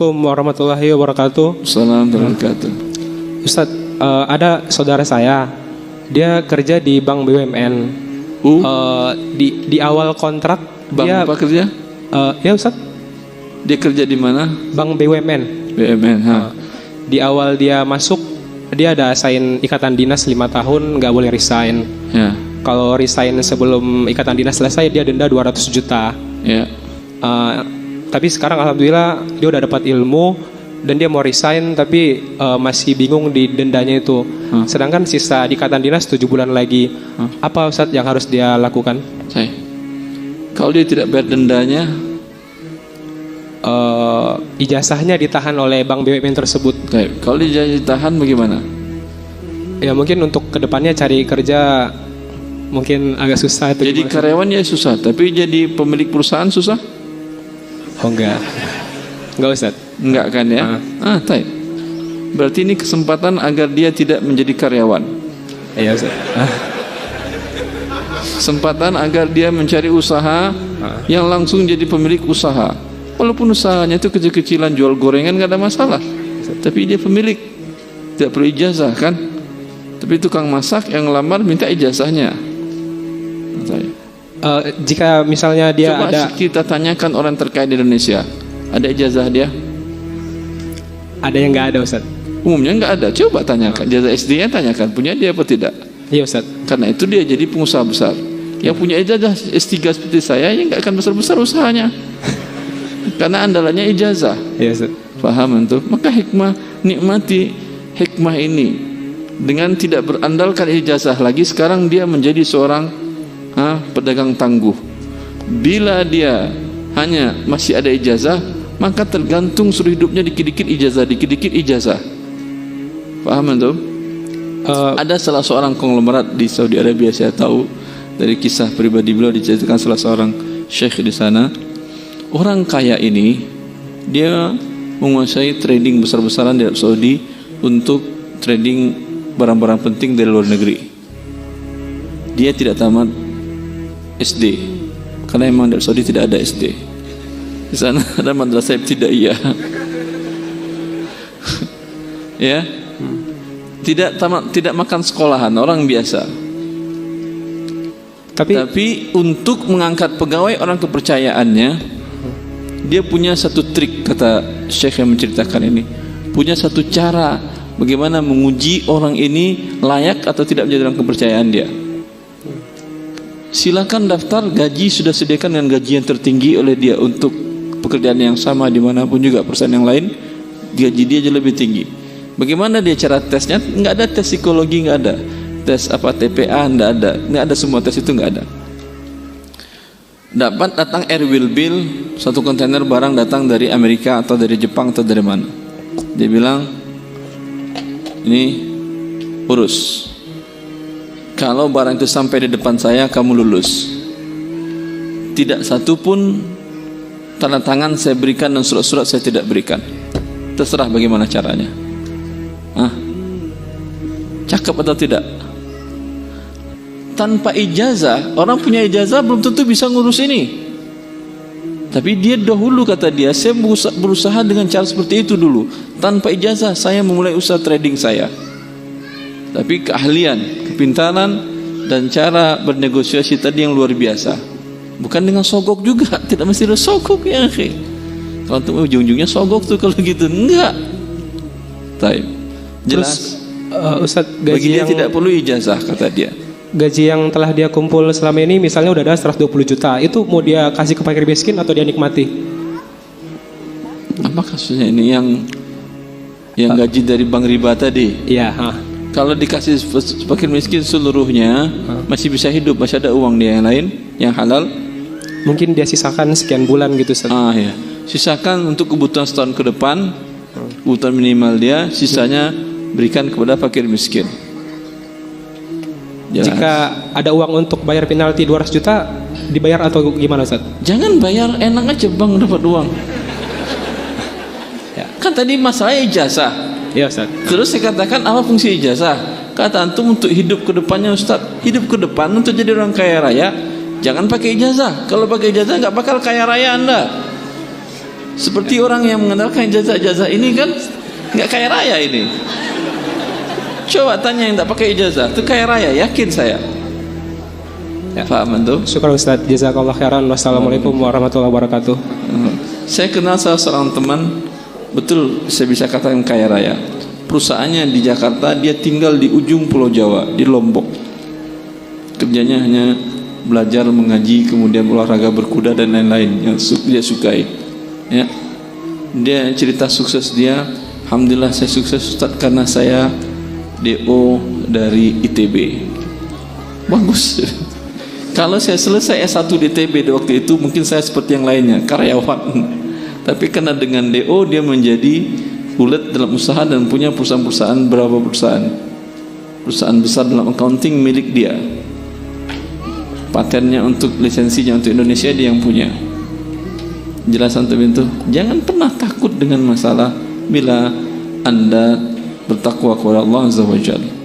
Assalamualaikum warahmatullahi wabarakatuh. Assalamualaikum warahmatullahi wabarakatuh. Ustadz, ada saudara saya, dia kerja di Bank BUMN. Di awal kontrak Bank dia apa kerja? Ya Ustadz, Dia kerja di mana? Bank BUMN. BUMN. Di awal dia masuk, dia ada assign ikatan dinas 5 tahun, nggak boleh resign. Ya. Kalau resign sebelum ikatan dinas selesai, dia denda 200 juta. Ya. Tapi sekarang alhamdulillah dia udah dapat ilmu dan dia mau resign, tapi masih bingung di dendanya itu. Sedangkan sisa di ikatan dinas 7 bulan lagi. Apa Ustadz yang harus dia lakukan? Kalau dia tidak bayar dendanya, ijazahnya ditahan oleh bank BUMN tersebut. kalau dia ditahan bagaimana? Ya mungkin untuk kedepannya cari kerja mungkin agak susah. Jadi karyawan ya susah, tapi jadi pemilik perusahaan susah? Oh enggak Ustadz. Enggak kan ya? Berarti ini kesempatan agar dia tidak menjadi karyawan. Iya Ustadz. Kesempatan agar dia mencari usaha yang langsung jadi pemilik usaha. Walaupun usahanya itu kecil-kecilan, jual gorengan gak ada masalah, tapi dia pemilik, tidak perlu ijazah kan. Tapi tukang masak yang lamar minta ijazahnya. Jika misalnya dia Coba ada, kita tanyakan orang terkait di Indonesia, ada ijazah dia? ada yang nggak ada Ustadz. Umumnya nggak ada. Coba tanyakan, ijazah SD-nya tanyakan, punya dia apa tidak? Iya Ustadz. Karena itu dia jadi pengusaha besar. Yang punya ijazah S3 seperti saya, yang nggak akan besar-besar usahanya. Karena andalannya ijazah. Iya Ustadz. Paham itu? Maka hikmah, nikmati hikmah ini dengan tidak berandalkan ijazah lagi. Sekarang dia menjadi seorang pedagang tangguh. Bila dia hanya masih ada ijazah, maka tergantung seluruh hidupnya dikit-dikit ijazah, dikit-dikit ijazah. Paham itu? Ada salah seorang konglomerat di Saudi Arabia, saya tahu dari kisah pribadi beliau, diceritakan salah seorang syekh di sana. Orang kaya ini dia menguasai trading besar-besaran di Arab Saudi untuk trading barang-barang penting dari luar negeri. Dia tidak tamat SD, karena memang di Arab Saudi tidak ada SD. Di sana ada madrasah ibtidaiyah. Ya, tidak tamat, tidak makan sekolahan, orang biasa. Tapi untuk mengangkat pegawai orang kepercayaannya, dia punya satu trik, kata syekh yang menceritakan ini, punya satu cara bagaimana menguji orang ini layak atau tidak menjadi orang kepercayaan dia. Silakan daftar, gaji sudah sediakan dengan gaji yang tertinggi oleh dia untuk pekerjaan yang sama dimanapun juga perusahaan yang lain, gaji dia jauh lebih tinggi. Bagaimana dia cara tesnya? Nggak ada tes psikologi, nggak ada tes apa TPA, nggak ada semua tes itu, nggak ada. Datang air wheel bill, satu kontainer barang datang dari Amerika atau dari Jepang atau dari mana. Dia bilang, ini urus. Kalau barang itu sampai di depan saya, kamu lulus. Tidak satu pun tanda tangan saya berikan dan surat-surat saya tidak berikan. Terserah bagaimana caranya. Cakep atau tidak? Tanpa ijazah, orang punya ijazah belum tentu bisa ngurus ini. Tapi dia dahulu, kata dia, saya berusaha dengan cara seperti itu dulu. Tanpa ijazah saya memulai usaha trading saya. Tapi keahlian, kepintaran dan cara bernegosiasi tadi yang luar biasa. Bukan dengan sogok juga, tidak mesti ada sogok ya. Kalau untuk ujung-ujungnya sogok tuh kalau gitu, enggak. Jelas. Ustadz, bagi dia tidak perlu ijazah, kata dia. Gaji yang telah dia kumpul selama ini, misalnya udah ada 120 juta, itu mau dia kasih ke fakir miskin atau dia nikmati? Apa kasusnya ini yang gaji dari bank riba tadi? Iya. Kalau dikasih fakir miskin seluruhnya, masih bisa hidup, masih ada uang dia yang lain, yang halal. Mungkin dia sisakan sekian bulan gitu Ustaz. Ya. Sisakan untuk kebutuhan setahun ke depan, kebutuhan minimal dia, sisanya berikan kepada fakir miskin. Jelas. Jika ada uang untuk bayar penalti 200 juta, dibayar atau gimana Ustaz? Jangan bayar, enak aja bang dapat uang. Kan tadi masalah ijazah. Ya Ustaz. Terus saya katakan, apa fungsi ijazah? Kata antum untuk hidup ke depannya Ustaz. Hidup ke depan untuk jadi orang kaya raya, jangan pakai ijazah. Kalau pakai ijazah nggak bakal kaya raya Anda. Seperti orang yang mengandalkan ijazah-ijazah ini kan nggak kaya raya ini. Coba tanya yang tak pakai ijazah, itu kaya raya, yakin saya. Ya. Paham tuh? Syukur Ustaz, jazakallah khairan. Wassalamualaikum warahmatullahi wabarakatuh. Saya kenal salah seorang teman, betul saya bisa katakan kaya raya. Perusahaannya di Jakarta, dia tinggal di ujung Pulau Jawa, di Lombok. Kerjanya hanya belajar, mengaji, kemudian olahraga berkuda dan lain-lain yang dia sukai. Ya. Dia cerita sukses dia, alhamdulillah saya sukses Ustaz karena saya DO dari ITB. Bagus. Kalau saya selesai S1 di ITB di waktu itu, mungkin saya seperti yang lainnya, karyawan. Tapi karena dengan DO dia menjadi bulat dalam usaha dan punya perusahaan-perusahaan, berapa perusahaan besar dalam accounting milik dia. Patennya untuk lisensinya untuk Indonesia dia yang punya. Jelasan itu, jangan pernah takut dengan masalah bila Anda bertakwa kepada Allah Azza wa Jalla.